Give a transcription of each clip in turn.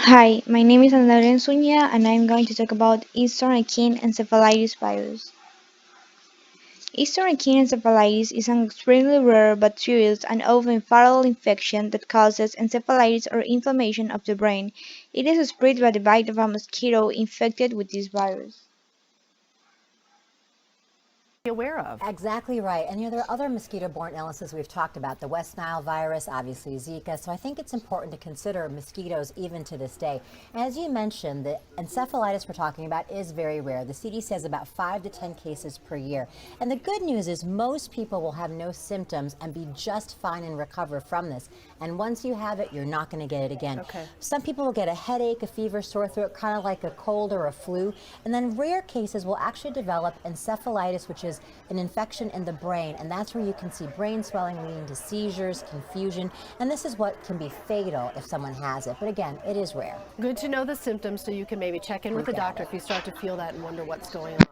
Hi, my name is Andrea Zúñiga and I'm going to talk about Eastern Equine Encephalitis virus. Eastern Equine Encephalitis is an extremely rare but serious and often fatal infection that causes encephalitis or inflammation of the brain. It is spread by the bite of a mosquito infected with this virus. Aware of. Exactly right. And there are other mosquito-borne illnesses we've talked about, the West Nile virus, obviously Zika. So I think it's important to consider mosquitoes even to this day. As you mentioned, the encephalitis we're talking about is very rare. The CDC has about 5 to 10 cases per year. And the good news is most people will have no symptoms and be just fine and recover from this. And once you have it, you're not going to get it again. Okay. Some people will get a headache, a fever, sore throat, kind of like a cold or a flu. And then rare cases will actually develop encephalitis, which is an infection in the brain, and that's where you can see brain swelling leading to seizures, confusion, and this is what can be fatal if someone has it. But again, it is rare. Good to know the symptoms so you can maybe check in with the doctor if you start to feel that and wonder what's going on.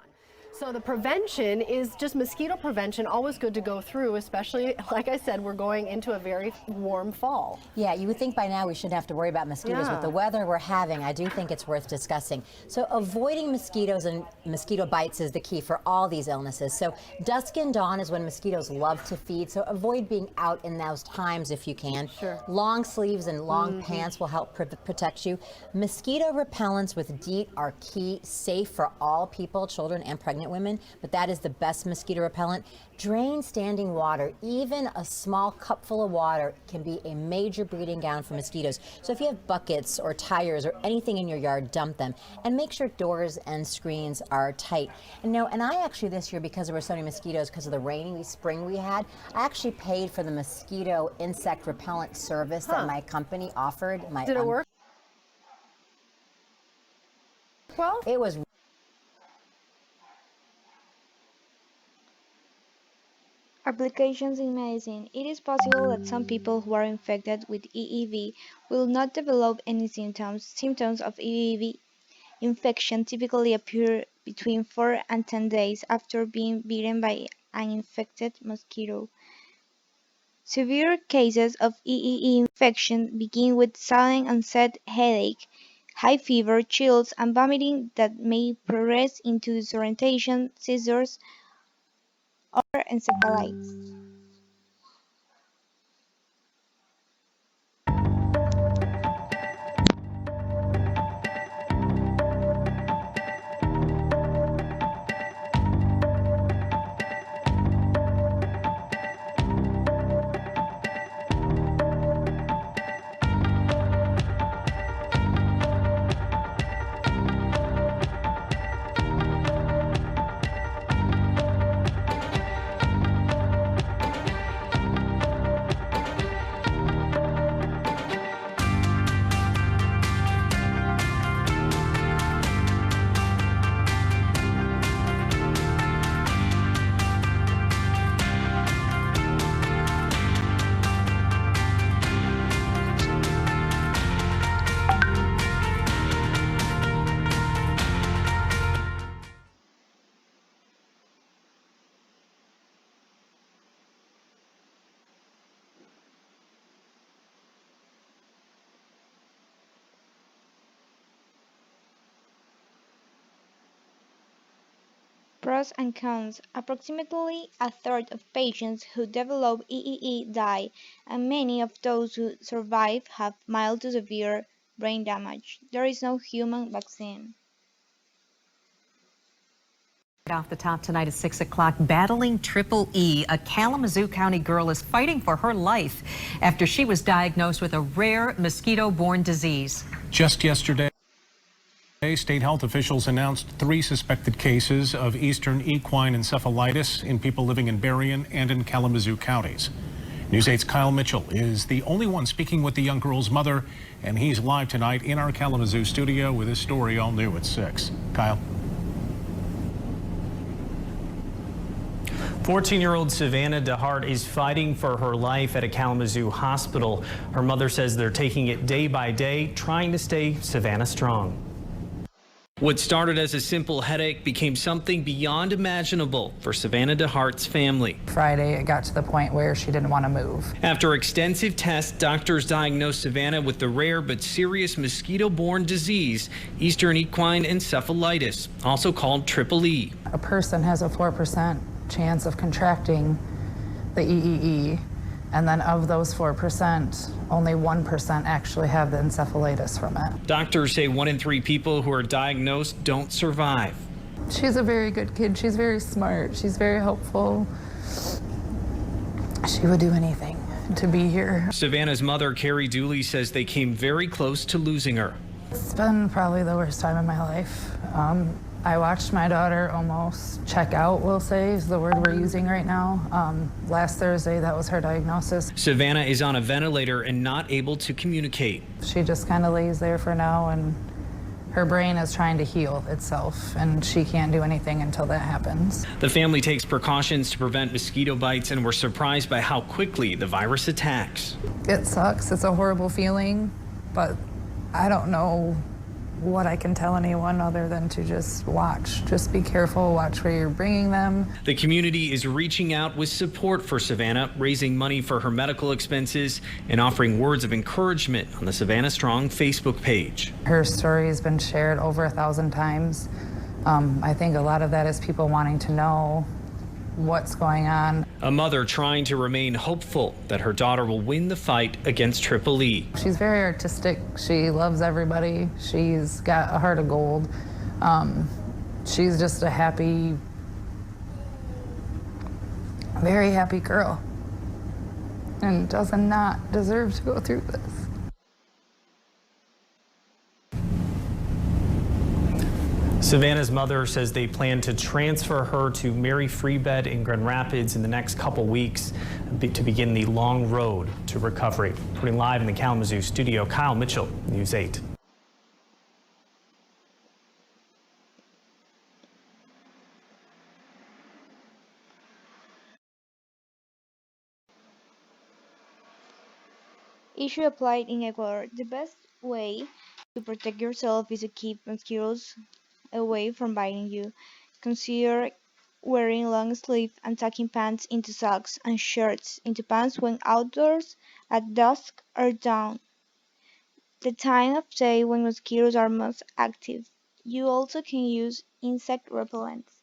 So the prevention is just mosquito prevention, always good to go through, especially, like I said, we're going into a very warm fall. Yeah, you would think by now we shouldn't have to worry about mosquitoes. With the weather we're having, I do think it's worth discussing. So avoiding mosquitoes and mosquito bites is the key for all these illnesses. So dusk and dawn is when mosquitoes love to feed, so avoid being out in those times if you can. Sure. Long sleeves and long pants will help protect you. Mosquito repellents with DEET are key, safe for all people, children and pregnant women, but that is the best mosquito repellent. Drain standing water. Even a small cupful of water can be a major breeding ground for mosquitoes. So if you have buckets or tires or anything in your yard, dump them. And make sure doors and screens are tight. And I actually this year, because there were so many mosquitoes because of the rainy spring we had, I actually paid for the mosquito insect repellent service that my company offered. Did it work? Well, it was. Applications in medicine. It is possible that some people who are infected with EEV will not develop any symptoms. Symptoms of EEV infection typically appear between 4 and 10 days after being bitten by an infected mosquito. Severe cases of EEE infection begin with sudden onset headache, high fever, chills, and vomiting that may progress into disorientation, seizures, or encephalitis. Pros and cons. Approximately a third of patients who develop EEE die, and many of those who survive have mild to severe brain damage. There is no human vaccine. Off the top tonight at 6 o'clock, battling Triple E. A Kalamazoo County girl is fighting for her life after she was diagnosed with a rare mosquito-borne disease. Just yesterday, state health officials announced 3 suspected cases of Eastern equine encephalitis in people living in Berrien and in Kalamazoo counties. News 8's Kyle Mitchell is the only one speaking with the young girl's mother, and he's live tonight in our Kalamazoo studio with his story all new at 6. Kyle. 14-year-old Savannah DeHart is fighting for her life at a Kalamazoo hospital. Her mother says they're taking it day by day, trying to stay Savannah strong. What started as a simple headache became something beyond imaginable for Savannah DeHart's family. Friday, it got to the point where she didn't want to move. After extensive tests, doctors diagnosed Savannah with the rare but serious mosquito-borne disease, Eastern Equine Encephalitis, also called Triple E. A person has a 4% chance of contracting the EEE, and then of those 4%, only 1% actually have the encephalitis from it. Doctors say 1 in 3 people who are diagnosed don't survive. She's a very good kid. She's very smart. She's very helpful. She would do anything to be here. Savannah's mother, Carrie Dooley, says they came very close to losing her. It's been probably the worst time of my life. I watched my daughter almost check out, we'll say, is the word we're using right now. Last Thursday, that was her diagnosis. Savannah is on a ventilator and not able to communicate. She just kind of lays there for now, and her brain is trying to heal itself, and she can't do anything until that happens. The family takes precautions to prevent mosquito bites and were surprised by how quickly the virus attacks. It sucks. It's a horrible feeling, but I don't know what I can tell anyone other than to just watch. Just be careful, watch where you're bringing them. The community is reaching out with support for Savannah, raising money for her medical expenses and offering words of encouragement on the Savannah Strong Facebook page. Her story has been shared over 1,000 times. I think a lot of that is people wanting to know what's going on. A mother trying to remain hopeful that her daughter will win the fight against Triple E. She's very artistic. She loves everybody. She's got a heart of gold. She's just a happy, very happy girl, and does not deserve to go through this. Savannah's mother says they plan to transfer her to Mary Free Bed in Grand Rapids in the next couple weeks to begin the long road to recovery. Reporting live in the Kalamazoo studio, Kyle Mitchell, News 8. Issue applied in Ecuador. The best way to protect yourself is to keep mosquitoes away from biting you. Consider wearing long sleeve and tucking pants into socks and shirts into pants when outdoors at dusk or dawn, the time of day when mosquitoes are most active. You also can use insect repellents.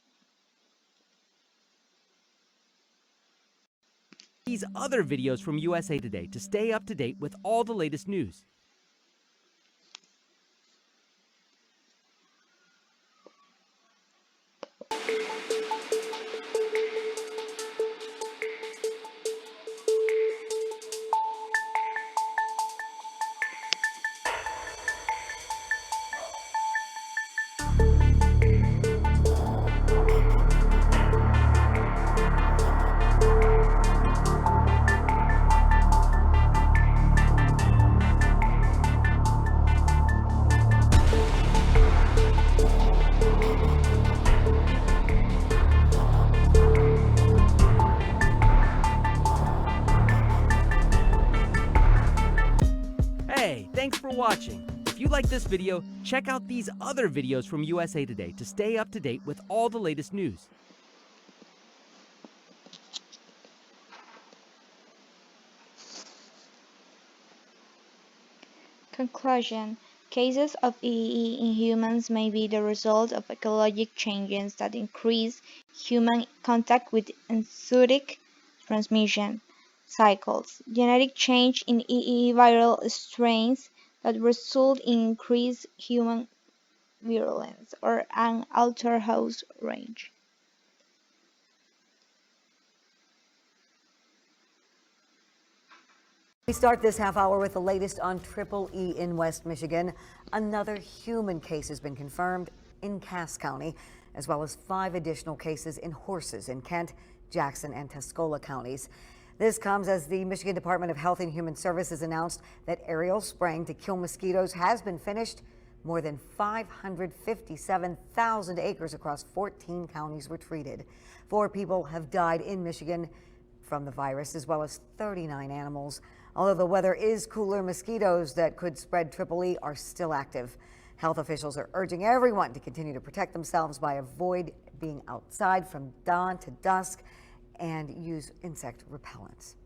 These other videos from USA Today to stay up to date with all the latest news. Hey, thanks for watching. If you like this video, check out these other videos from USA Today to stay up to date with all the latest news. Conclusion. Cases of EEE in humans may be the result of ecologic changes that increase human contact with enzootic transmission cycles, genetic change in EEE viral strains that result in increased human virulence, or an altered host range. We start this half hour with the latest on Triple E in West Michigan. Another human case has been confirmed in Cass County, as well as 5 additional cases in horses in Kent, Jackson, and Tuscola counties. This comes as the Michigan Department of Health and Human Services announced that aerial spraying to kill mosquitoes has been finished. More than 557,000 acres across 14 counties were treated. 4 people have died in Michigan from the virus, as well as 39 animals. Although the weather is cooler, mosquitoes that could spread Triple E are still active. Health officials are urging everyone to continue to protect themselves by avoid being outside from dawn to dusk and use insect repellents.